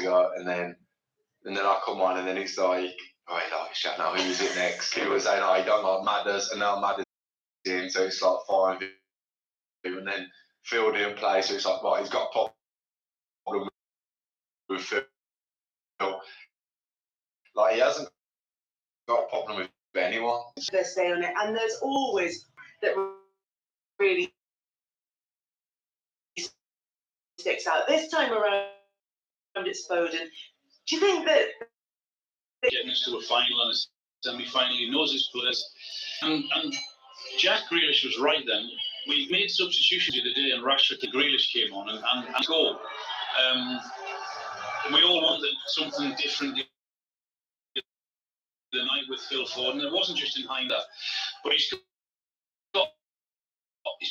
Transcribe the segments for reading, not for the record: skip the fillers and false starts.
ago, and then I come on, and then it's like, oh, he likes Jack now. Who's it next? He was saying, oh, he don't like Madders, and now Madders is in, so it's like 5, and then Phil didn't play, so it's like, right, he's got a problem with Phil. Like, he hasn't got a problem with anyone. They stay on it, and there's always that really sticks out. This time around, it's Foden. Do you think that getting us to a final and a semi-final, he knows his players, and Jack Grealish was right then. We made substitutions the other day, and Rashford and Grealish came on and goal. We all wanted something different the night with Phil Foden. It wasn't just in behind that, but he's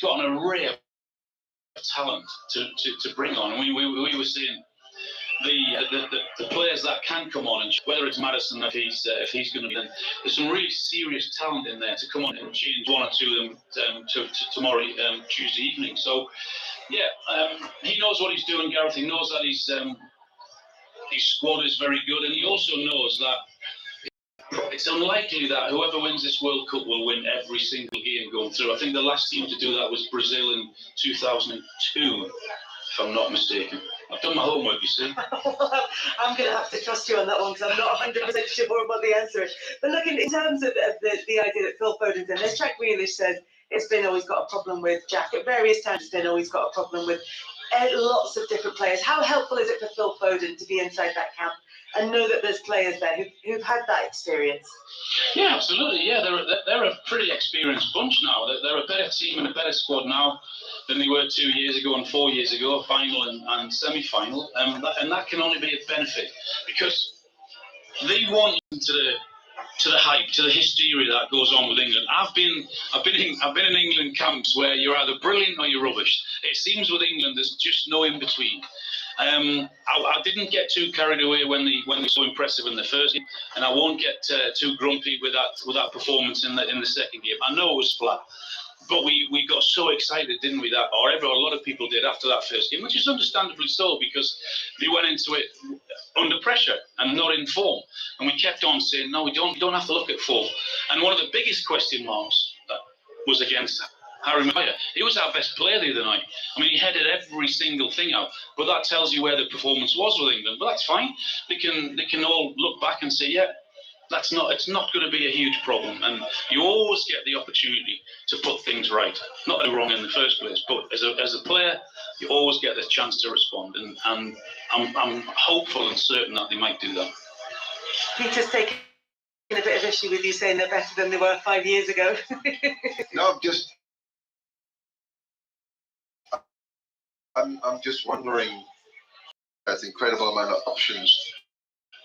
got an array of talent to bring on. And we were saying the players that can come on, and whether it's Maddison, if he's going to be, then there's some really serious talent in there to come on and change one or two of them to tomorrow, Tuesday evening. So yeah, he knows what he's doing, Gareth. He knows that his squad is very good, and he also knows that it's unlikely that whoever wins this World Cup will win every single game going through. I think the last team to do that was Brazil in 2002, if I'm not mistaken. I've done my homework, you see. I'm going to have to trust you on that one, because I'm not 100% sure what the answer is. But look, in terms of the idea that Phil Foden's in, as Jack Grealish says, it's been always got a problem with Jack. At various times, it's been always got a problem with lots of different players. How helpful is it for Phil Foden to be inside that camp and know that there's players there who've had that experience? Yeah, absolutely. Yeah, they're a pretty experienced bunch now. They're a better team and a better squad now than they were 2 years ago and 4 years ago, final and semi-final. And that can only be a benefit, because they want to the hype, to the hysteria that goes on with England. I've been in England camps where you're either brilliant or you're rubbish. It seems with England there's just no in between. I didn't get too carried away when they were so impressive in the first game, and I won't get too grumpy with that performance in the second game. I know it was flat, but we got so excited, didn't we? A lot of people did after that first game, which is understandably so, because we went into it under pressure and not in form, and we kept on saying, no, we don't have to look at form. And one of the biggest question marks was against Harry Maguire. He was our best player the other night. I mean, he headed every single thing out, but that tells you where the performance was with England. But that's fine. They can all look back and say, yeah, it's not going to be a huge problem. And you always get the opportunity to put things right. Not that wrong in the first place, but as a player, you always get the chance to respond. And I'm hopeful and certain that they might do that. Peter's taking a bit of issue with you saying they're better than they were 5 years ago. No, I'm just wondering, that incredible amount of options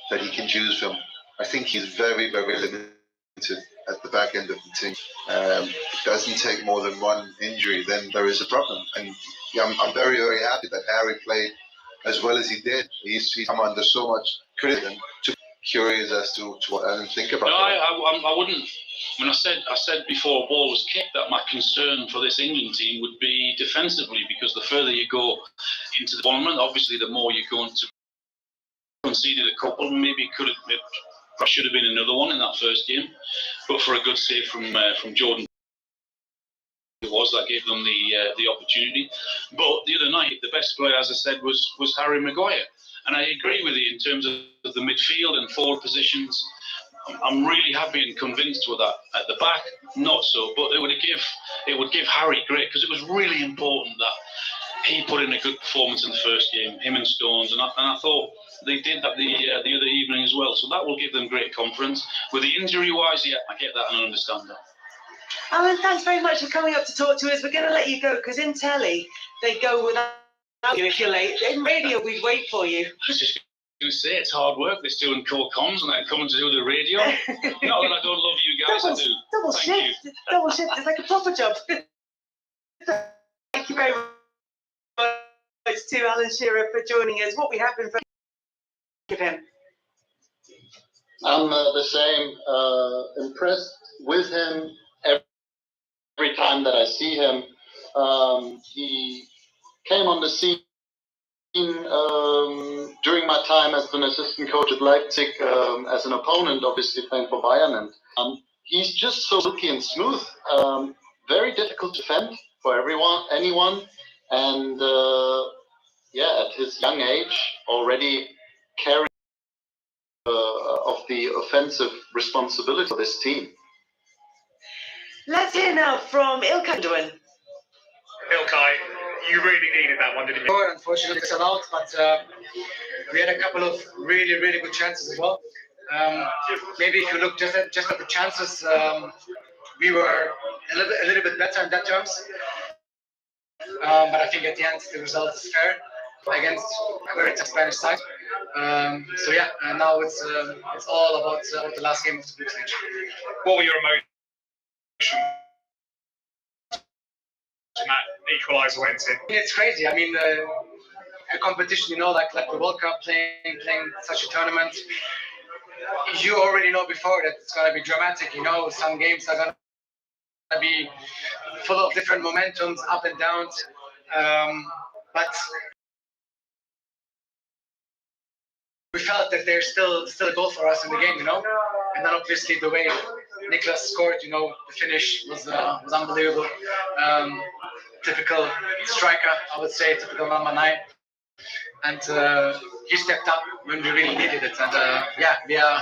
that he can choose from. I think he's very, very limited at the back end of the team. It doesn't take more than one injury, then there is a problem. And yeah, I'm very, very happy that Harry played as well as he did. He's come under so much criticism. Curious as to what I think about that. I wouldn't. When I said before a ball was kicked that my concern for this England team would be defensively, because the further you go into the tournament, obviously the more you're going to conceded a couple. Maybe it should have been another one in that first game, but for a good save from Jordan, that gave them the opportunity. But the other night, the best player, as I said, was Harry Maguire, and I agree with you in terms of the midfield and forward positions. I'm really happy and convinced with that. At the back, not so, but it would give Harry great, because it was really important that he put in a good performance in the first game, him and Stones, and I thought they did that the other evening as well. So that will give them great confidence. With the injury-wise, yeah, I get that and I understand that. Alan, thanks very much for coming up to talk to us. We're going to let you go, because in telly, they go without you if you're late. In radio, we'd wait for you. To say it's hard work. They're doing core comms and then coming to do the radio. Not that I don't love you guys, I do. Double shift. Double shift. It's like a proper job. Thank you very much to Alan Shearer for joining us. What we have been for him. I'm the same. Impressed with him every time that I see him. He came on the scene during my time as an assistant coach at Leipzig, as an opponent, obviously playing for Bayern, and he's just so silky and smooth, very difficult to defend for anyone, and yeah, at his young age, already carrying of the offensive responsibility for this team. Let's hear now from Ilkay Gundogan. Ilkay, you really needed that one, didn't you? Unfortunately, it's allowed, but we had a couple of really, really good chances as well. Maybe if you look just at the chances, we were a little bit better in that terms. But I think at the end, the result is fair against a very tough Spanish side. So yeah, and now it's all about the last game of the group stage. What were your emotions when that equaliser went in? It's crazy. I mean, a competition, like the World Cup, playing such a tournament, you already know before that it's gonna be dramatic. Some games are gonna be full of different momentums, up and downs. But we felt that there's still a goal for us in the game, And then obviously the way Niklas scored, the finish was unbelievable. Typical striker, I would say, typical number 9. And he stepped up when we really needed it. And yeah, we are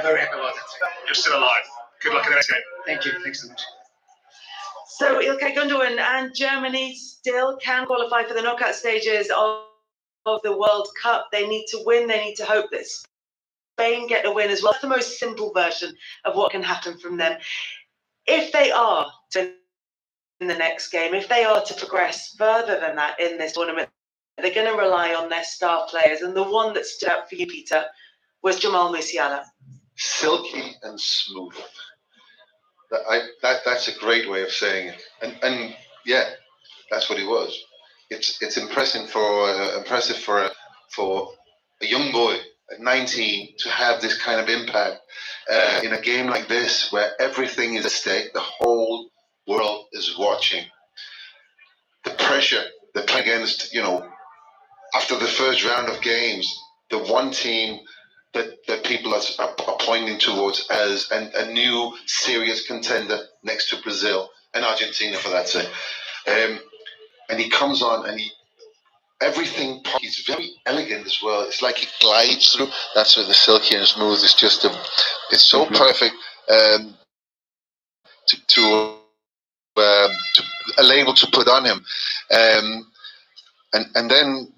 very happy about it. You're still alive. Good luck in the next game. Thank you. Thanks so much. So Ilkay Gundogan and Germany still can qualify for the knockout stages of the World Cup. They need to win. They need to hope that Spain get a win as well. That's the most simple version of what can happen from them. If they are to in the next game, if they are to progress further than that in this tournament, they're going to rely on their star players. And the one that stood out for you, Peter, was Jamal Musiala. Silky and smooth. That's a great way of saying it. And yeah, that's what he was. It's impressive for a young boy at 19 to have this kind of impact in a game like this where everything is at stake. The whole world is watching. The pressure they're playing against, after the first round of games, the one team that people are pointing towards as a new serious contender next to Brazil and Argentina, for that sake. And he comes on and everything, he's very elegant as well. It's like he glides through. That's where the silky and smooth is just it's so perfect to a label to put on him. And then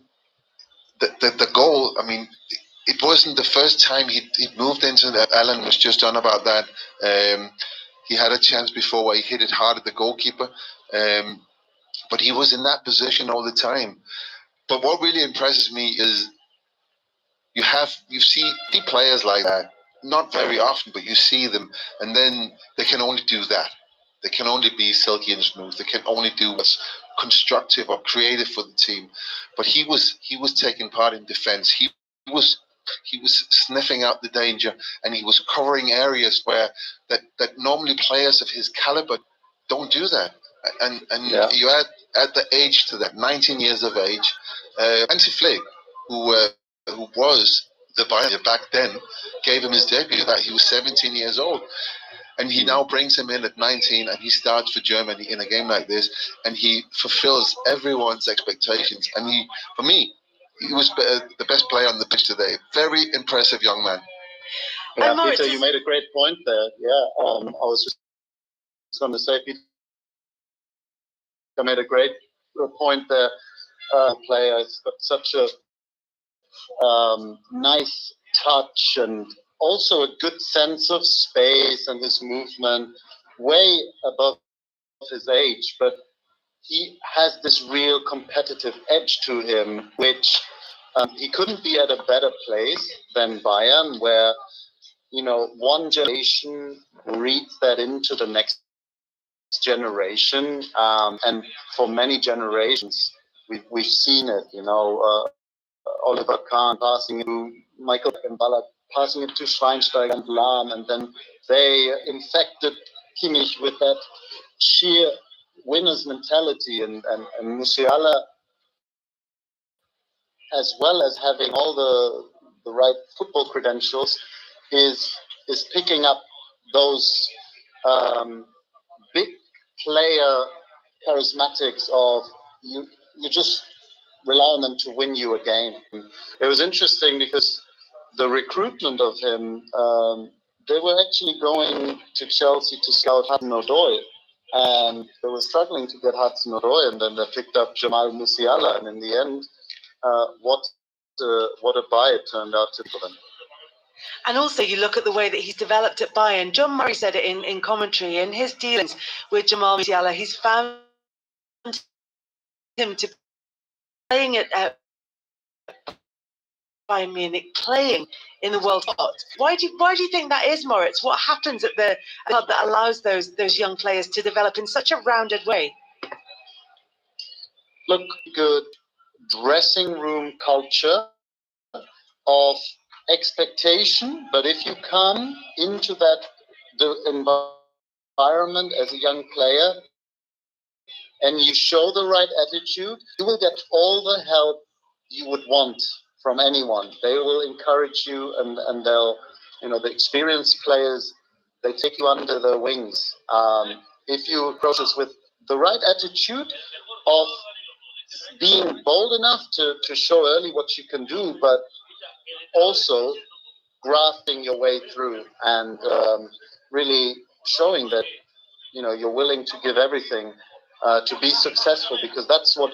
the goal, I mean, it wasn't the first time he'd moved into that. Alan was just on about that. He had a chance before where he hit it hard at the goalkeeper. But he was in that position all the time. But what really impresses me is you see players like that, not very often, but you see them, and then they can only do that. They can only be silky and smooth. They can only do what's constructive or creative for the team. But he was taking part in defense. He was sniffing out the danger, and he was covering areas where that normally players of his caliber don't do that. And yeah. You add the age to that, 19 years of age. Ernte, who was the Bayern back then, gave him his debut that he was 17 years old. And he now brings him in at 19 and he starts for Germany in a game like this, and he fulfills everyone's expectations. And for me, he was the best player on the pitch today. Very impressive young man. Yeah, Peter, you made a great point there. Yeah, I was just going to say, Peter made a great point there. Player has got such a nice touch and also a good sense of space, and his movement way above his age, but he has this real competitive edge to him, which he couldn't be at a better place than Bayern, where one generation reads that into the next generation, and for many generations we've seen it. Oliver Kahn passing it to Michael and Ballack, passing it to Schweinsteiger and Lahm, and then they infected Kimmich with that sheer winner's mentality, and Musiala as well as having all the right football credentials, is picking up those big player charismatics of you just rely on them to win you a game. It was interesting because the recruitment of him, they were actually going to Chelsea to scout Hudson-Odoi, and they were struggling to get Hudson-Odoi, and then they picked up Jamal Musiala, and in the end, what a buy it turned out to for them. And also, you look at the way that he's developed at Bayern. John Murray said it in commentary. In his dealings with Jamal Musiala, he's found him to playing at Bayern Munich, playing in the World Cup. Why do you think that is, Moritz? What happens at the club that allows those young players to develop in such a rounded way? Look, good dressing room culture of expectation, but if you come into the environment as a young player and you show the right attitude, you will get all the help you would want from anyone. They will encourage you, and they'll, the experienced players, they take you under their wings. If you approach us with the right attitude of being bold enough to show early what you can do, but also grafting your way through and really showing that you're willing to give everything to be successful, because that's what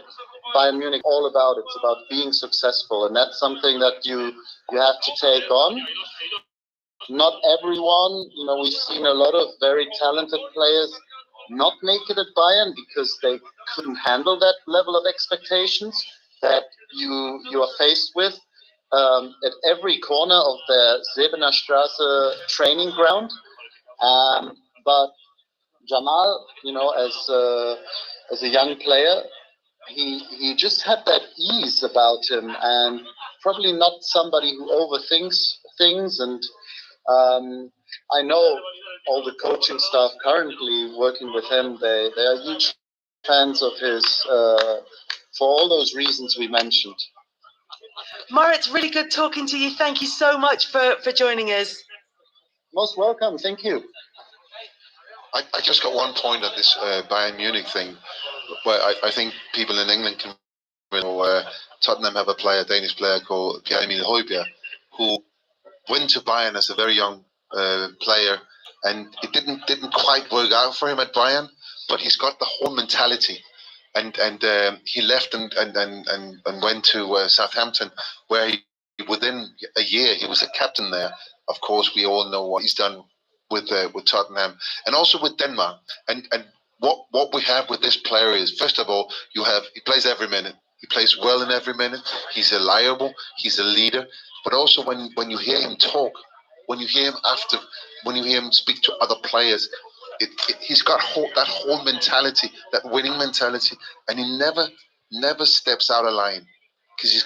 Bayern Munich all about. It's about being successful, and that's something that you have to take on. Not everyone, we've seen a lot of very talented players not make it at Bayern because they couldn't handle that level of expectations that you are faced with at every corner of the Sebener Straße training ground. But Jamal, as a young player, he just had that ease about him, and probably not somebody who overthinks things. And I know all the coaching staff currently working with him, they are huge fans of his for all those reasons we mentioned. Moritz, really good talking to you. Thank you so much for joining us. Most welcome. Thank you. I just got one point on this Bayern Munich thing, where I think people in England can know Tottenham have a Danish player called Pierre-Emile Højbjerg, who went to Bayern as a very young player, and it didn't quite work out for him at Bayern, but he's got the whole mentality. And he left and went to Southampton, where he, within a year, he was a captain there. Of course, we all know what he's done with Tottenham, and also with Denmark. And what we have with this player is, first of all, he plays every minute. He plays well in every minute. He's reliable. He's a leader. But also when you hear him talk, when you hear him speak to other players, he's got that whole mentality, that winning mentality, and he never steps out of line, because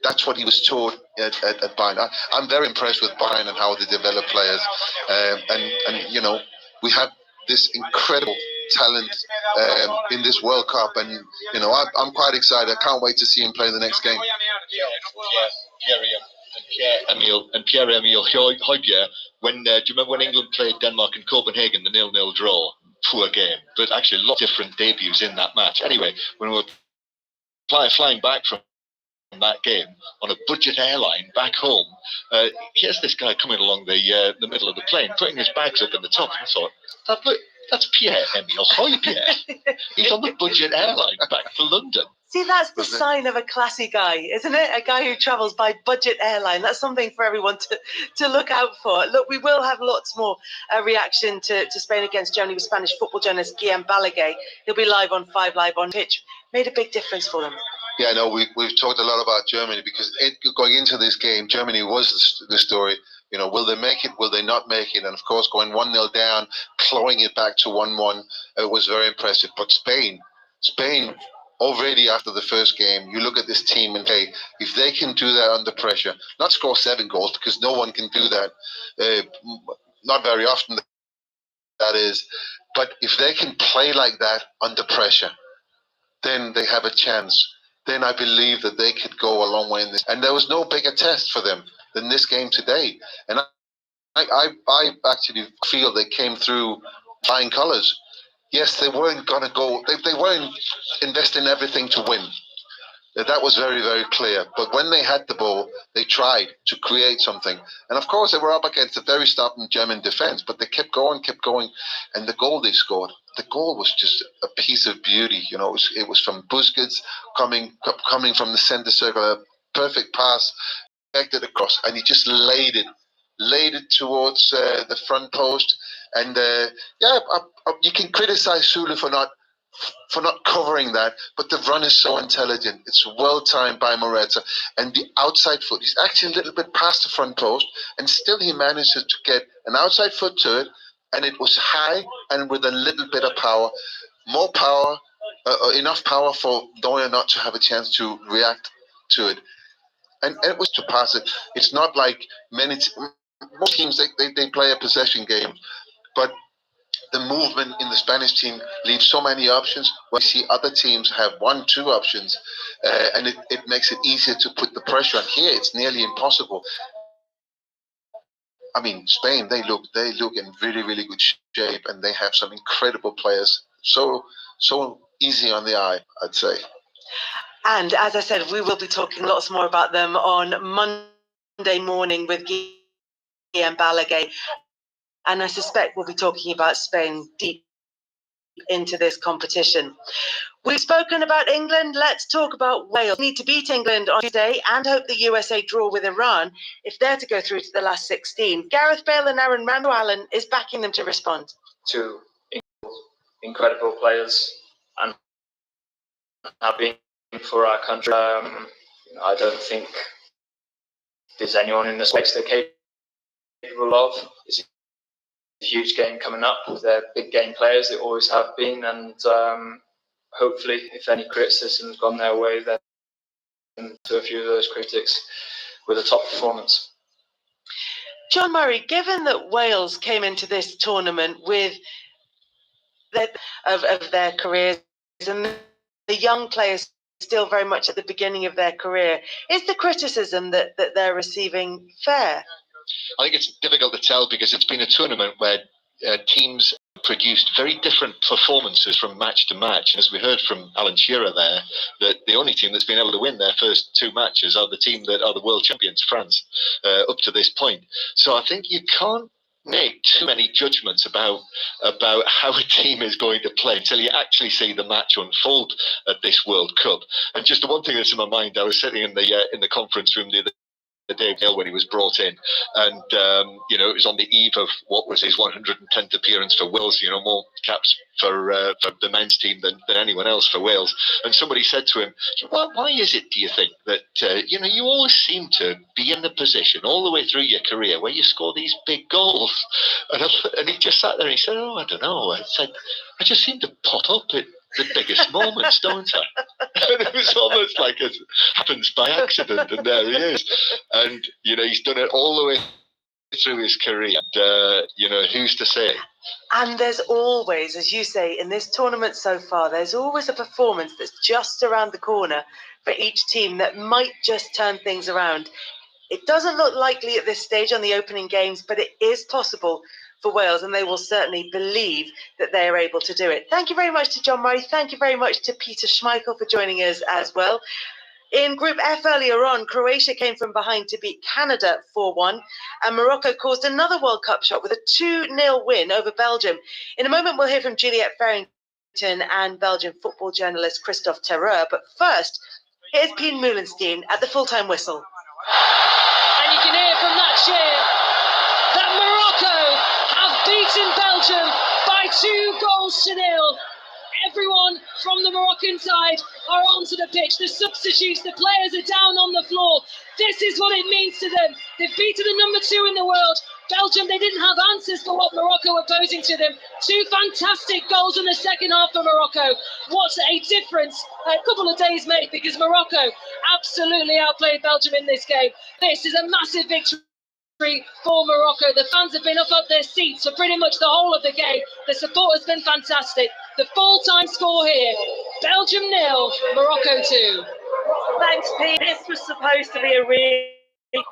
that's what he was taught at Bayern. I'm very impressed with Bayern and how they develop players, and we have this incredible talent in this World Cup, and I'm quite excited. I can't wait to see him play the next game. Pierre-Emile Højbjerg, do you remember when England played Denmark in Copenhagen, the 0-0 draw? Poor game, but actually a lot of different debuts in that match. Anyway, when we were flying back from that game on a budget airline back home, here's this guy coming along the middle of the plane, putting his bags up in the top, and I thought, look, that's Pierre-Emile Højbjerg. He's on the budget airline back to London. See, that's the sign of a classy guy, isn't it? A guy who travels by budget airline. That's something for everyone to look out for. Look, we will have lots more reaction to Spain against Germany with Spanish football journalist Guillem Balaguer. He'll be live on 5 Live on Pitch. Made a big difference for them. Yeah, no, we've talked a lot about Germany, because going into this game, Germany was the story. Will they make it? Will they not make it? And of course, going 1-0 down, clawing it back to 1-1, was very impressive. But Spain, already after the first game, you look at this team and hey, if they can do that under pressure, not score 7 goals, because no one can do that, not very often, that is. But if they can play like that under pressure, then they have a chance. then I believe that they could go a long way in this. And there was no bigger test for them than this game today. And I actually feel they came through flying colours. Yes, they weren't going to go, they weren't investing everything to win. That was very, very clear. But when they had the ball, they tried to create something. And of course, they were up against a very stubborn German defense, but they kept going. And the goal they scored, the goal was just a piece of beauty. You know, it was from Busquets coming from the center circle, a perfect pass, connected across, and he just laid it towards the front post. And you can criticize Sule for not covering that, but the run is so intelligent. It's well timed by Moreta, and the outside foot, he's actually a little bit past the front post, and still he manages to get an outside foot to it, and it was high and with a little bit of power, more power, enough power for Neuer not to have a chance to react to it. And it was to pass it. It's not like most teams, they play a possession game, but the movement in the Spanish team leaves so many options. We see other teams have 1-2 options, and it makes it easier to put the pressure on. Here, it's nearly impossible. I mean, Spain, they look in really, really good shape, and they have some incredible players. So easy on the eye, I'd say. And as I said, we will be talking lots more about them on Monday morning with Guillem Balaguer. And I suspect we'll be talking about Spain deep into this competition. We've spoken about England. Let's talk about Wales. We need to beat England on Tuesday and hope the USA draw with Iran if they're to go through to the last 16. Gareth Bale and Aaron Ramsey is backing them to respond. Two incredible players and have been for our country. I don't think there's anyone in the space they're capable of. It's a huge game coming up. They're big game players, they always have been, and hopefully, if any criticism's gone their way, then to a few of those critics with a top performance. John Murray, given that Wales came into this tournament with of their careers and the young players still very much at the beginning of their career, is the criticism that they're receiving fair? I think it's difficult to tell because it's been a tournament where teams produced very different performances from match to match. And as we heard from Alan Shearer there, that the only team that's been able to win their first 2 matches are the team that are the world champions, France, up to this point. So I think you can't make too many judgments about how a team is going to play until you actually see the match unfold at this World Cup. And just the one thing that's in my mind, I was sitting in the conference room the day when he was brought in, and it was on the eve of what was his 110th appearance for Wales, more caps for the men's team than anyone else for Wales. And somebody said to him, why is it, do you think, that you always seem to be in the position all the way through your career where you score these big goals? And he just sat there and he said, I don't know. I said, I just seem to pot up at the biggest moments, don't I? And it was almost like it happens by accident, and there he is. And, he's done it all the way through his career. And, who's to say? And there's always, as you say, in this tournament so far, there's always a performance that's just around the corner for each team that might just turn things around. It doesn't look likely at this stage on the opening games, but it is possible for Wales, and they will certainly believe that they are able to do it. Thank you very much to John Murray. Thank you very much to Peter Schmeichel for joining us as well. In Group F earlier on, Croatia came from behind to beat Canada 4-1, and Morocco caused another World Cup shot with a 2-0 win over Belgium. In a moment, we'll hear from Juliette Farrington and Belgian football journalist Christophe Terreur. But first, here's Pien Meulenstein at the full-time whistle. And you can hear from that cheer that Morocco have beaten Belgium by 2-0. Everyone from the Moroccan side are onto the pitch. The substitutes, the players are down on the floor. This is what it means to them. They've beaten the number 2 in the world. Belgium, they didn't have answers for what Morocco were posing to them. 2 fantastic goals in the second half for Morocco. What a difference a couple of days made, because Morocco absolutely outplayed Belgium in this game. This is a massive victory for Morocco. The fans have been up their seats for pretty much the whole of the game. The support has been fantastic. The full-time score here, Belgium 0, Morocco 2. Thanks, Pete. This was supposed to be a really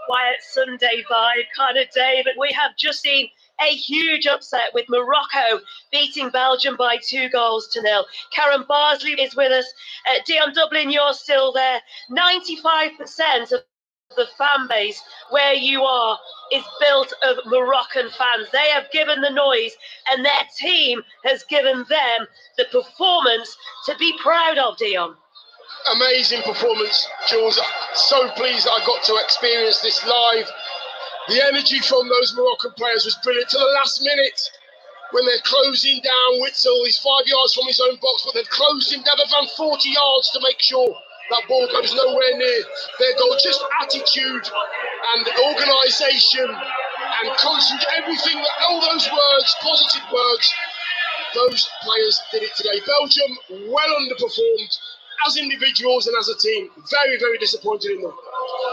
quiet Sunday vibe kind of day, but we have just seen a huge upset with Morocco beating Belgium by 2-0. Karen Barsley is with us. Dion Dublin, you're still there. 95% of the fan base where you are is built of Moroccan fans. They have given the noise, and their team has given them the performance to be proud of, Dion. Amazing performance, Jules. So pleased that I got to experience this live. The energy from those Moroccan players was brilliant to the last minute when they're closing down. Witzel is 5 yards from his own box, but they've closed him down. They've run 40 yards to make sure that ball goes nowhere near their goal. Just attitude and organisation and everything, all those words, positive words, those players did it today. Belgium well underperformed as individuals and as a team. Very, very disappointed in them.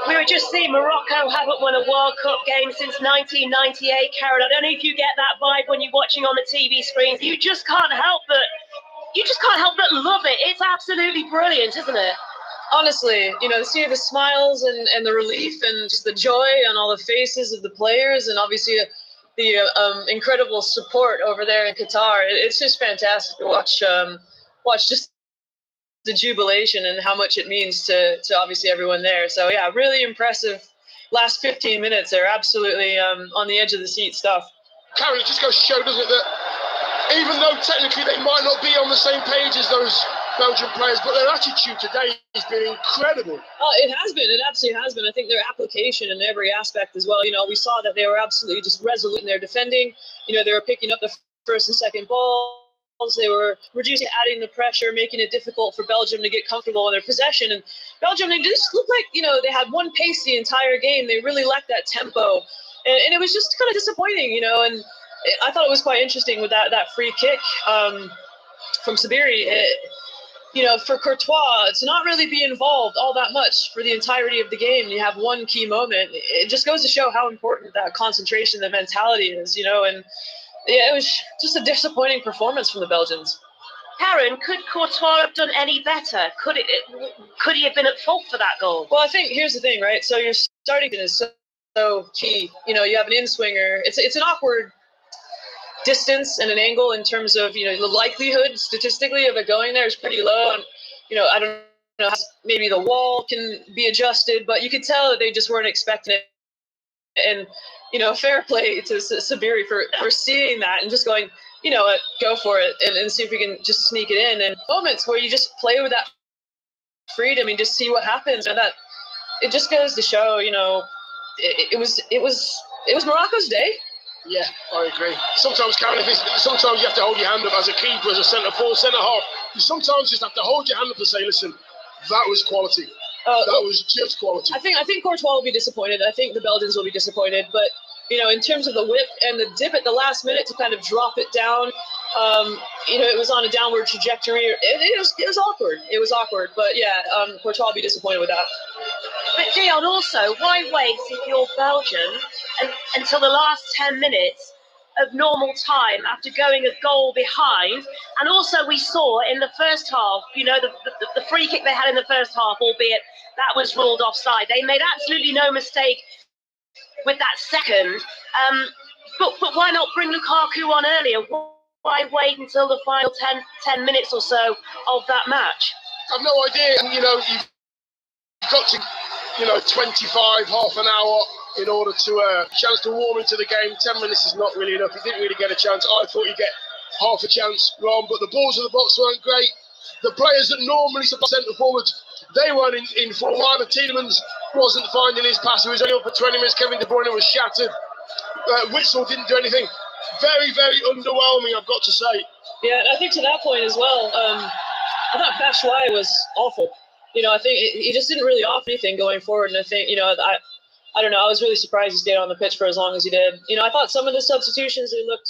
We were just seeing Morocco haven't won a World Cup game since 1998, Karen. I don't know if you get that vibe when you're watching on the TV screens. You just can't help but love it. It's absolutely brilliant, isn't it? Honestly, to see the smiles and the relief and just the joy on all the faces of the players, and obviously the incredible support over there in Qatar. It's just fantastic to watch just the jubilation and how much it means to obviously everyone there. So yeah, really impressive. Last 15 minutes, they're absolutely on the edge of the seat stuff. Karen, it just goes to show, doesn't it, that even though technically they might not be on the same page as those Belgian players, but their attitude today has been incredible. Oh, it has been. It absolutely has been. I think their application in every aspect as well. We saw that they were absolutely just resolute in their defending. They were picking up the first and second balls. They were reducing, adding the pressure, making it difficult for Belgium to get comfortable in their possession. And Belgium, they just looked like, they had one pace the entire game. They really lacked that tempo. And it was just kind of disappointing, and I thought it was quite interesting with that free kick from Sabiri. For Courtois to not really be involved all that much for the entirety of the game. You have one key moment. It just goes to show how important that concentration, the mentality is, and yeah, it was just a disappointing performance from the Belgians. Karen, could Courtois have done any better? Could he have been at fault for that goal? Well, I think here's the thing, right? So your starting is so key. You have an in-swinger. It's an awkward distance and an angle in terms of the likelihood statistically of it going there is pretty low. And I don't know, maybe the wall can be adjusted, but you could tell that they just weren't expecting it. And fair play to Sabiri for seeing that and just going, go for it and see if we can just sneak it in. And moments where you just play with that freedom and just see what happens, and that it just goes to show, it was Morocco's day. Yeah, I agree. Sometimes, Karen, sometimes you have to hold your hand up as a keeper, as a centre forward, centre half. You sometimes just have to hold your hand up and say, "Listen, that was quality. That was just quality." I think Courtois will be disappointed. I think the Belgians will be disappointed. But in terms of the whip and the dip at the last minute to kind of drop it down, it was on a downward trajectory. It was awkward. It was awkward. But yeah, Courtois will be disappointed with that. But Dion, also, why wait if you're Belgian until the last 10 minutes of normal time after going a goal behind? And also we saw in the first half, the free kick they had in the first half, albeit that was ruled offside. They made absolutely no mistake with that second. But why not bring Lukaku on earlier? Why wait until the final 10 minutes or so of that match? I've no idea. And, you've got to 25, half an hour in order to chance to warm into the game. 10 minutes is not really enough. He didn't really get a chance. I thought he'd get half a chance, Ron, but the balls in the box weren't great. The players that normally support centre forwards, they weren't in form. Either Tielemans wasn't finding his pass. He was only up for 20 minutes. Kevin De Bruyne was shattered. Witzel didn't do anything. Very, very underwhelming, I've got to say. Yeah, I think to that point as well, I thought Batshuayi was awful. I think he just didn't really offer anything going forward. And I think, I don't know, I was really surprised he stayed on the pitch for as long as he did. I thought some of the substitutions, they looked,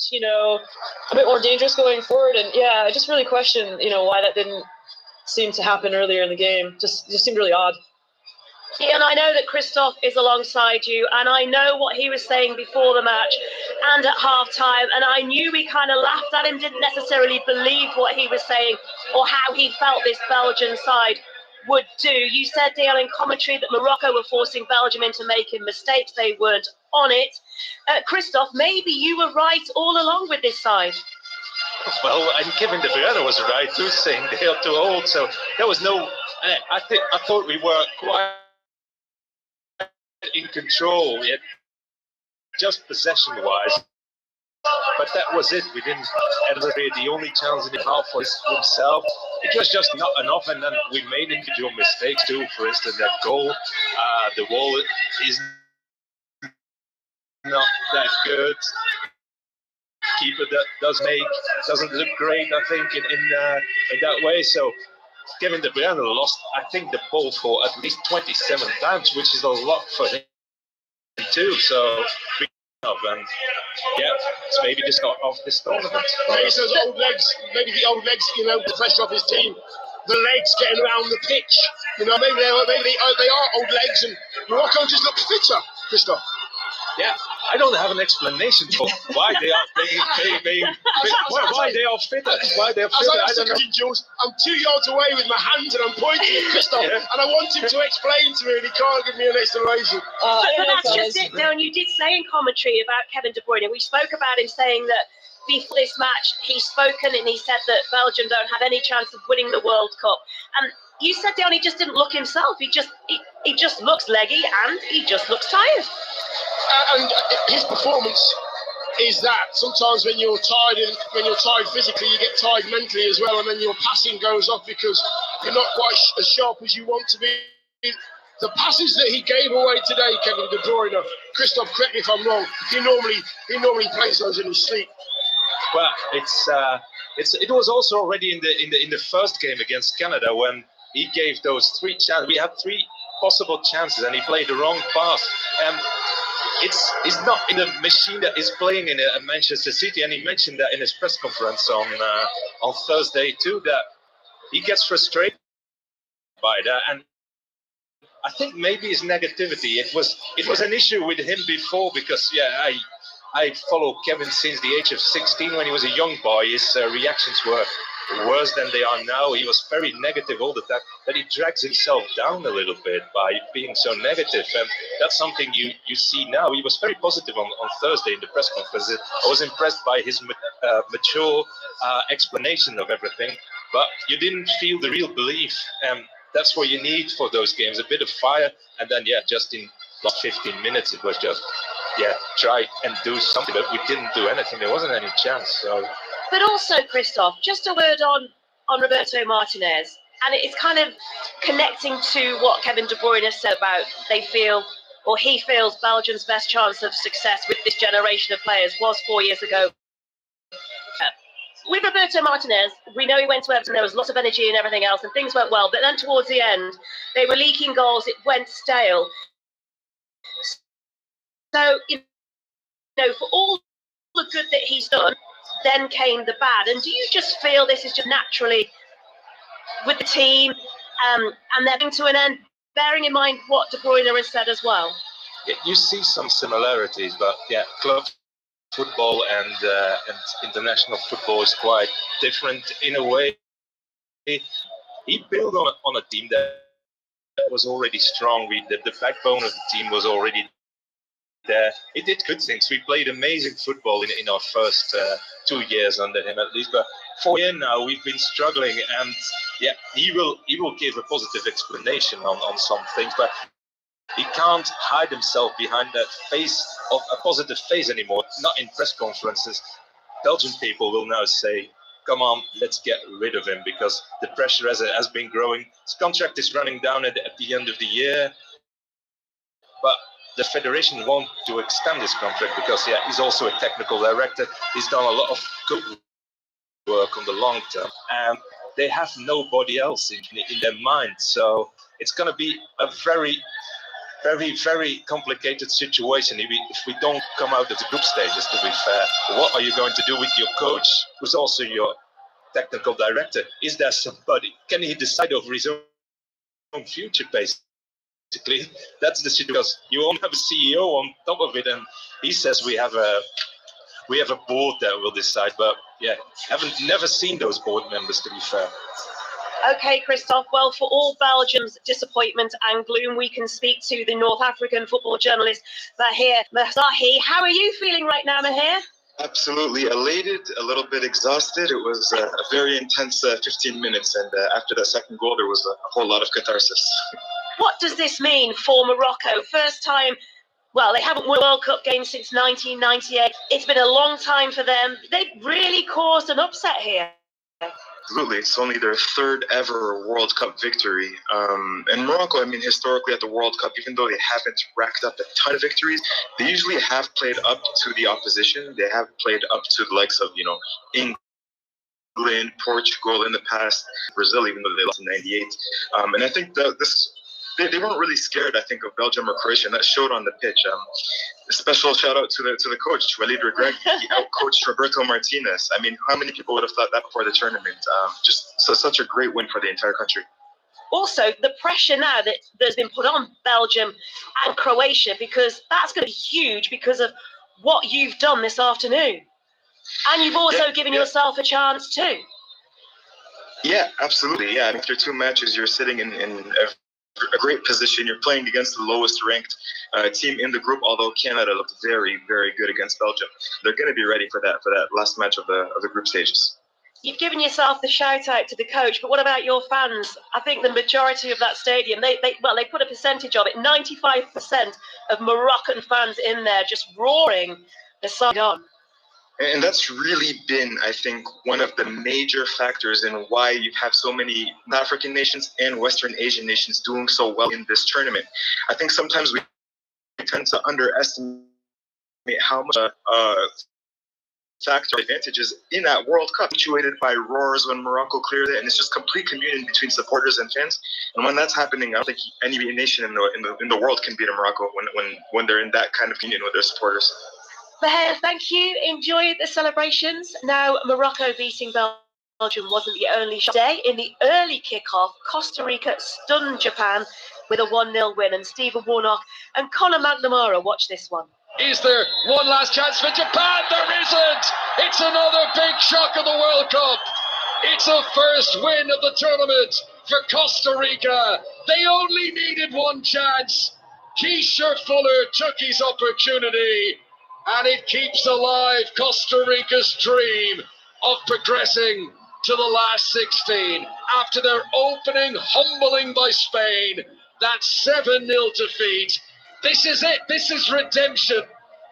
a bit more dangerous going forward. And yeah, I just really questioned, why that didn't seem to happen earlier in the game. Just seemed really odd. Ian, I know that Christoph is alongside you, and I know what he was saying before the match and at half-time, and I knew we kind of laughed at him, didn't necessarily believe what he was saying or how he felt this Belgian side. would do. You said, Dale, in commentary that Morocco were forcing Belgium into making mistakes. They weren't on it. Christoph, maybe you were right all along with this side. Well, and Kevin De Bruyne was right too, saying they are too old. So there was no. I thought we were quite in control. We had just possession-wise, but that was it. We didn't. The only chance in the half was himself. It was just not enough, and then we made individual mistakes too. For instance, that goal, the wall is not that good. Keeper that doesn't look great, I think, in that way. So Kevin De Bruyne lost, I think, the ball for at least 27 times, which is a lot for him too. So and yeah, it's maybe just not off this tournament. Maybe it's those old legs, maybe the old legs, the pressure off his team. The legs getting around the pitch. Maybe they are old legs, and Morocco just look fitter, Christoph. Yeah, I don't have an explanation for why they are why they are fitter. Why they are fitter. I don't know. Jules, I'm 2 yards away with my hands and I'm pointing at Christoph, and I want him to explain to me, and he can't give me an explanation. But that's just it, Dylan. You did say in commentary about Kevin De Bruyne. We spoke about him saying that before this match, he's spoken and he said that Belgium don't have any chance of winning the World Cup. And you said, Dylan, he just didn't look himself. He just looks leggy and he just looks tired. And his performance is that sometimes when you're tired physically, you get tired mentally as well, and then your passing goes off because you're not quite as sharp as you want to be. The passes that he gave away today, Kevin De Bruyne, Christoph, correct me if I'm wrong, he normally plays those in his sleep. Well, it was also already in the first game against Canada when he gave those 3 chances. We had 3 possible chances, and he played the wrong pass. It's not in the machine that is playing in Manchester City, and he mentioned that in his press conference on Thursday too, that he gets frustrated by that. And I think maybe his negativity. It was an issue with him before because I followed Kevin since the age of 16 when he was a young boy. His reactions were worse than they are now. He was very negative all the time, that he drags himself down a little bit by being so negative, and that's something you see now. He was very positive on Thursday in the press conference. I was impressed by his mature explanation of everything, but you didn't feel the real belief, and that's what you need for those games, a bit of fire. And then just in last 15 minutes it was just try and do something, but we didn't do anything. There wasn't any chance. So but also, Christoph, just a word on Roberto Martinez, and it's kind of connecting to what Kevin De Bruyne said about he feels Belgium's best chance of success with this generation of players was 4 years ago. With Roberto Martinez, we know he went to Everton, there was lots of energy and everything else, and things went well, but then towards the end, they were leaking goals, it went stale. So, for all the good that he's done, then came the bad. And do you just feel this is just naturally with the team and they're coming to an end, bearing in mind what De Bruyne has said as well? Yeah, you see some similarities, but club football and international football is quite different in a way. He built on a team that was already strong. The backbone of the team was already there. He did good things. We played amazing football in our first 2 years under him at least, but 4 years now we've been struggling, and he will give a positive explanation on some things, but he can't hide himself behind that face of a positive face anymore, not in press conferences. Belgian people will now say, come on, let's get rid of him, because the pressure has been growing. His contract is running down at the end of the year, but the federation wants to extend his contract because he's also a technical director. He's done a lot of good work on the long term, and they have nobody else in their mind. So it's going to be a very, very, very complicated situation if we don't come out of the group stages, to be fair. What are you going to do with your coach, who's also your technical director? Is there somebody? Can he decide over his own future, basically? That's the situation, because you won't have a CEO on top of it, and he says we have a board that will decide, but haven't never seen those board members, to be fair. Okay, Christoph. Well, for all Belgium's disappointment and gloom, we can speak to the North African football journalist Mahir Mazahi. How are you feeling right now, Mahir? Absolutely elated, a little bit exhausted. It was a very intense 15 minutes, and after that second goal, there was a whole lot of catharsis. What does this mean for Morocco? First time, well, they haven't won a World Cup game since 1998. It's been a long time for them. They've really caused an upset here. Absolutely. It's only their third ever World Cup victory. And Morocco, I mean, historically at the World Cup, even though they haven't racked up a ton of victories, they usually have played up to the opposition. They have played up to the likes of, England, Portugal in the past, Brazil, even though they lost in '98. And I think they weren't really scared, I think, of Belgium or Croatia, and that showed on the pitch. A special shout out to the coach, Walid Regragui. He outcoached Roberto Martinez. I mean, how many people would have thought that before the tournament? Such a great win for the entire country. Also, the pressure now that's been put on Belgium and Croatia, because that's going to be huge because of what you've done this afternoon. And you've also given yourself a chance too. Yeah, absolutely. Yeah, after two matches, you're sitting in a great position. You're playing against the lowest ranked team in the group, although Canada looked very, very good against Belgium. They're going to be ready for that last match of the group stages. You've given yourself the shout out to the coach, but what about your fans? I think the majority of that stadium, they put a percentage of it, 95% of Moroccan fans in there just roaring the side on. And that's really been, I think, one of the major factors in why you have so many African nations and Western Asian nations doing so well in this tournament. I think sometimes we tend to underestimate how much factor advantages in that World Cup, punctuated by roars when Morocco clears it, and it's just complete communion between supporters and fans. And when that's happening, I don't think any nation in the world can beat Morocco when they're in that kind of communion with their supporters. Mahir, thank you. Enjoy the celebrations. Now, Morocco beating Belgium wasn't the only shot today. In the early kickoff, Costa Rica stunned Japan with a 1-0 win. And Stephen Warnock and Conor McNamara, watch this one. Is there one last chance for Japan? There isn't! It's another big shock of the World Cup. It's a first win of the tournament for Costa Rica. They only needed one chance. Keisha Fuller took his opportunity, and it keeps alive Costa Rica's dream of progressing to the last 16 after their opening humbling by Spain. That 7-0 defeat. This is it. This is redemption.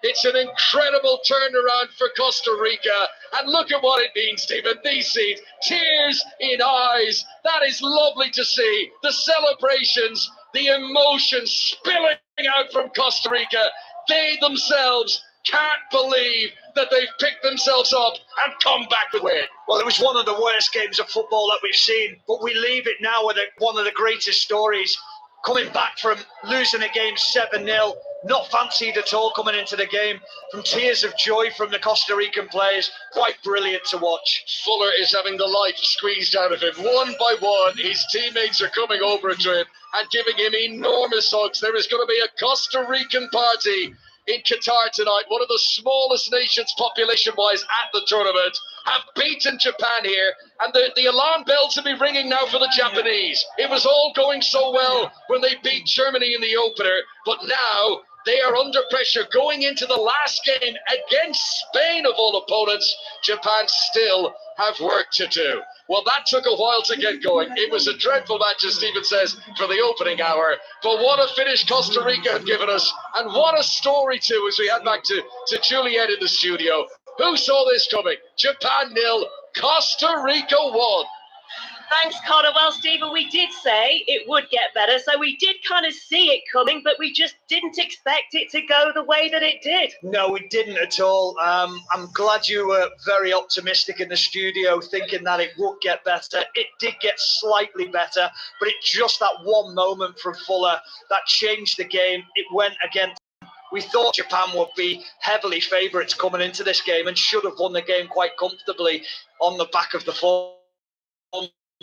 It's an incredible turnaround for Costa Rica. And look at what it means, Stephen. These scenes, tears in eyes. That is lovely to see. The celebrations, the emotions spilling out from Costa Rica. They themselves can't believe that they've picked themselves up and come back with it. Well, it was one of the worst games of football that we've seen, but we leave it now with one of the greatest stories. Coming back from losing a game 7-0, not fancied at all coming into the game, from tears of joy from the Costa Rican players, quite brilliant to watch. Fuller is having the life squeezed out of him. One by one, his teammates are coming over to him and giving him enormous hugs. There is going to be a Costa Rican party in Qatar tonight. One of the smallest nations population-wise at the tournament have beaten Japan here, and the alarm bells will be ringing now for the Japanese. It was all going so well when they beat Germany in the opener, but now they are under pressure going into the last game against Spain of all opponents. Japan still have work to do. Well, that took a while to get going. It was a dreadful match, as Stephen says, for the opening hour. But what a finish Costa Rica have given us. And what a story, too, as we head back to Juliet in the studio. Who saw this coming? Japan 0, Costa Rica 1. Thanks, Conor. Well, Stephen, we did say it would get better, so we did kind of see it coming, but we just didn't expect it to go the way that it did. No, we didn't at all. I'm glad you were very optimistic in the studio, thinking that it would get better. It did get slightly better, but it just that one moment from Fuller that changed the game. It went against. We thought Japan would be heavily favourites coming into this game and should have won the game quite comfortably on the back of the form.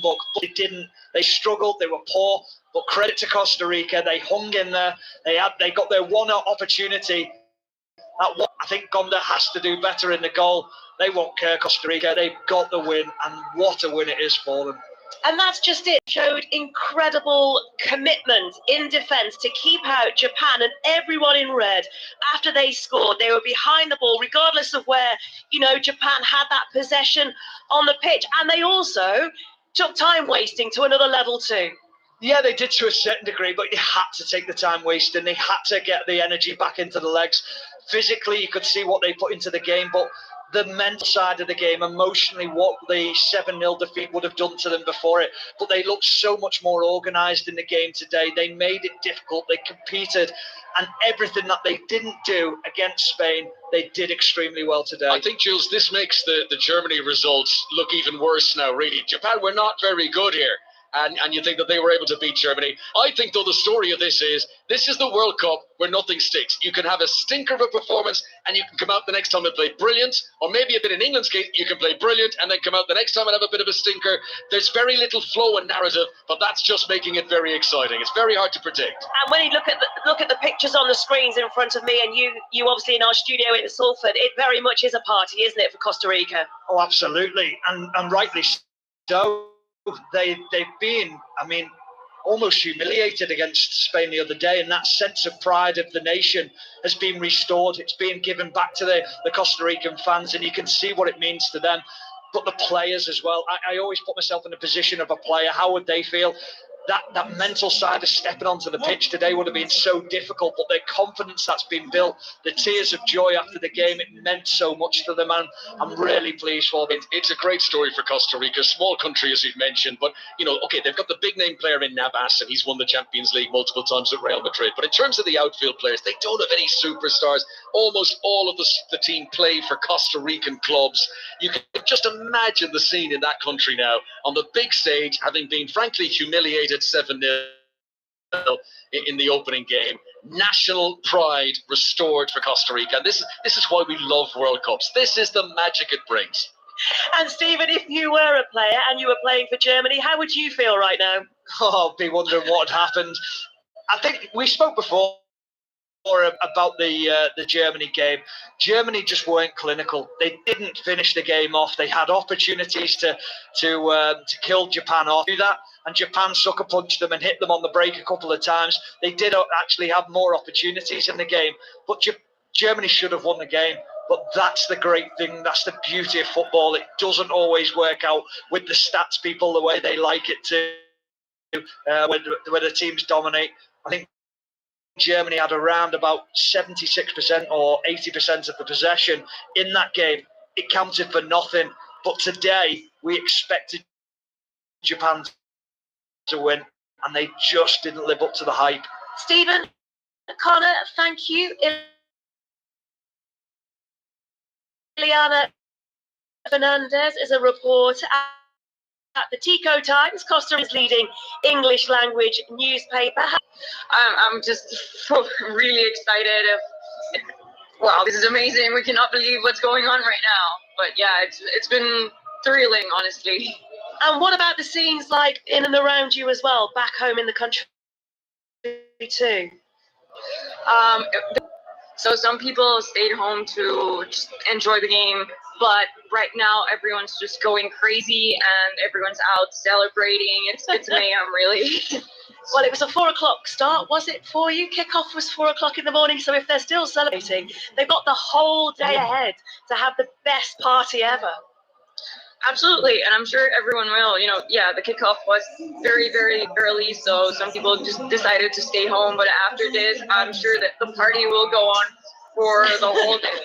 But they didn't. They struggled. They were poor. But credit to Costa Rica, they hung in there. They got their one opportunity. I think Gonda has to do better in the goal. They won't care, Costa Rica. They've got the win, and what a win it is for them. And that's just it. Showed incredible commitment in defence to keep out Japan and everyone in red. After they scored, they were behind the ball, regardless of where, Japan had that possession on the pitch. And they also took time wasting to another level too. Yeah, they did to a certain degree, but you had to take the time wasting. They had to get the energy back into the legs. Physically, you could see what they put into the game, but the mental side of the game, emotionally, what the 7-0 defeat would have done to them before it. But they looked so much more organised in the game today. They made it difficult. They competed. And everything that they didn't do against Spain, they did extremely well today. I think, Jules, this makes the Germany results look even worse now, really. Japan were not very good here. And you think that they were able to beat Germany. I think, though, the story of this is the World Cup where nothing sticks. You can have a stinker of a performance and you can come out the next time and play brilliant. Or maybe a bit in England's case, you can play brilliant and then come out the next time and have a bit of a stinker. There's very little flow and narrative, but that's just making it very exciting. It's very hard to predict. And when you look at the pictures on the screens in front of me, and you obviously in our studio in Salford, it very much is a party, isn't it, for Costa Rica? Oh, absolutely. And rightly so. They've been, almost humiliated against Spain the other day, and that sense of pride of the nation has been restored. It's been given back to the Costa Rican fans, and you can see what it means to them. But the players as well. I always put myself in the position of a player. How would they feel? That mental side of stepping onto the pitch today would have been so difficult, but their confidence that's been built, the tears of joy after the game, it meant so much to them, and I'm really pleased for them. It's a great story for Costa Rica, small country as you've mentioned, but okay, they've got the big name player in Navas, and he's won the Champions League multiple times at Real Madrid, but in terms of the outfield players, they don't have any superstars. Almost all of the team play for Costa Rican clubs. You can just imagine the scene in that country now on the big stage, having been frankly humiliated 7-0 in the opening game. National pride restored for Costa Rica. And this is why we love World Cups. This is the magic it brings. And Stephen, if you were a player and you were playing for Germany, how would you feel right now? Oh, I'd be wondering what had happened. I think we spoke before about the Germany game. Germany just weren't clinical. They didn't finish the game off. They had opportunities to kill Japan off. Do that, and Japan sucker punched them and hit them on the break a couple of times. They did actually have more opportunities in the game, but Germany should have won the game. But that's the great thing. That's the beauty of football. It doesn't always work out with the stats people the way they like it to, where the teams dominate. I think Germany had around about 76% or 80% of the possession in that game. It counted for nothing. But today, we expected Japan to win, and they just didn't live up to the hype. Stephen, Connor, thank you. Ileana Fernandez is a reporter at the Tico Times, Costa Rica's leading English language newspaper. I'm just really excited. Wow, this is amazing. We cannot believe what's going on right now. But yeah, it's been thrilling, honestly. And what about the scenes like in and around you as well, back home in the country too? So some people stayed home to just enjoy the game, but right now everyone's just going crazy and everyone's out celebrating. It's mayhem, really. Well, it was a 4 o'clock start, was it for you? Kickoff was 4 o'clock in the morning, so if they're still celebrating, they've got the whole day ahead to have the best party ever. Absolutely, and I'm sure everyone will. The kickoff was very, very early, so some people just decided to stay home. But after this, I'm sure that the party will go on for the whole day.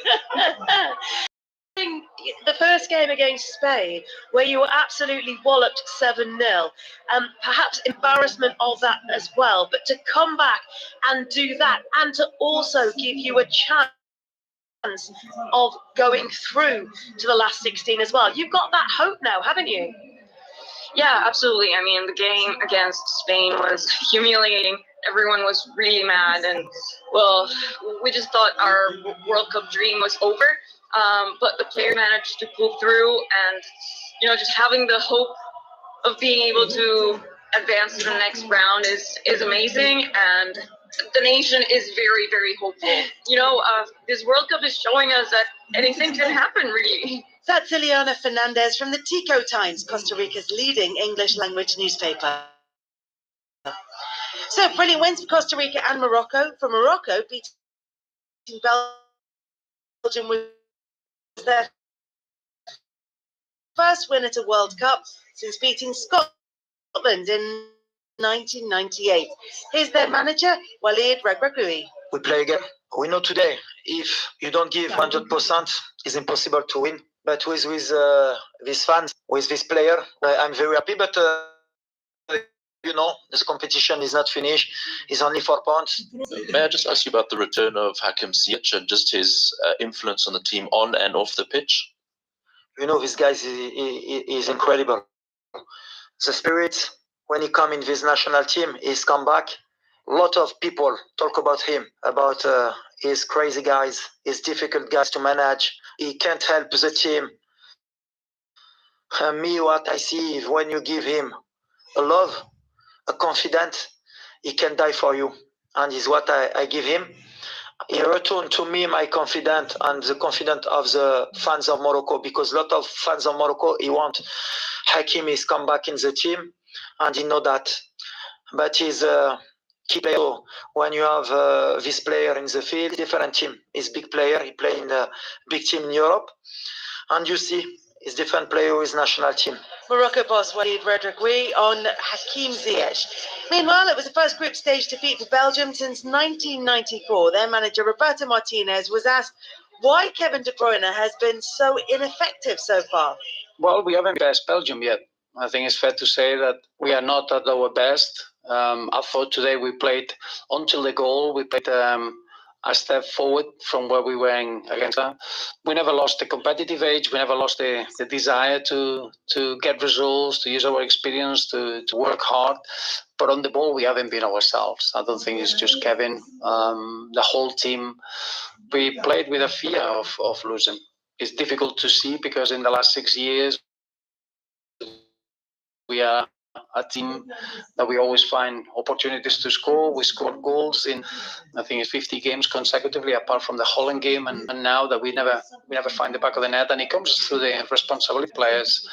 The first game against Spain, where you were absolutely walloped 7-0, perhaps embarrassment of that as well, but to come back and do that, and to also give you a chance of going through to the last 16 as well. You've got that hope now, haven't you? Yeah, absolutely. I mean, the game against Spain was humiliating. Everyone was really mad, and well, we just thought our World Cup dream was over. But the player managed to pull through, and just having the hope of being able to advance to the next round is amazing, and the nation is very, very hopeful. This World Cup is showing us that anything can happen, really. That's Ileana Fernandez from the Tico Times, Costa Rica's leading English language newspaper. So, brilliant wins for Costa Rica and Morocco. For Morocco, beating Belgium was their first win at a World Cup since beating Scotland in 1998. Here's their manager, Walid Regragui. We play again. We know today, if you don't give 100%, it's impossible to win. But with these fans, with this player, I'm very happy. But you know, this competition is not finished. It's only 4 points. May I just ask you about the return of Hakim Ziyech and just his influence on the team on and off the pitch? You know, this guy is incredible. The spirit, when he come in this national team, he's come back. A lot of people talk about him, about his crazy guys, his difficult guys to manage. He can't help the team. Me, what I see is when you give him a love, a confidence, he can die for you. And is what I give him. He returned to me my confidence and the confidence of the fans of Morocco, because a lot of fans of Morocco, he want Hakim is come back in the team, and he know that. But he's a key player. When you have this player in the field, different team. He's big player. He play in a big team in Europe, and you see, he's different player with national team. Morocco boss Walid Regragui on Hakim Ziyech. Meanwhile, it was the first group stage defeat for Belgium since 1994. Their manager Roberto Martinez was asked why Kevin De Bruyne has been so ineffective so far. Well, we haven't passed Belgium yet. I think it's fair to say that we are not at our best. I thought today we played until the goal. We played a step forward from where we were against them. We never lost the competitive edge. We never lost the desire to get results, to use our experience, to work hard. But on the ball, we haven't been ourselves. I don't think it's just Kevin. The whole team, we played with a fear of losing. It's difficult to see because in the last 6 years, we are a team that we always find opportunities to score. We scored goals in, I think it's 50 games consecutively, apart from the Holland game, and now that we never find the back of the net, and it comes through the responsibility players.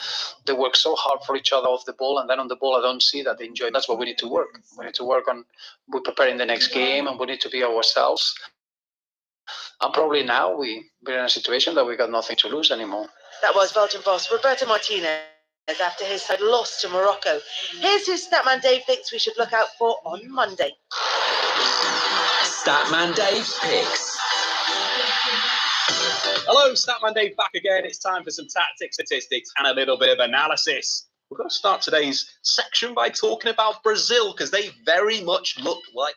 They work so hard for each other off the ball, and then on the ball, I don't see that they enjoy it. That's what we need to work. We need to work on we're preparing the next game, and we need to be ourselves. And probably now we're in a situation that we got nothing to lose anymore. That was Belgian boss Roberto Martinez after his side lost to Morocco. Here's who Statman Dave thinks we should look out for on Monday. Statman Dave picks. Hello, Statman Dave back again. It's time for some tactics, statistics, and a little bit of analysis. We're going to start today's section by talking about Brazil, because they very much looked like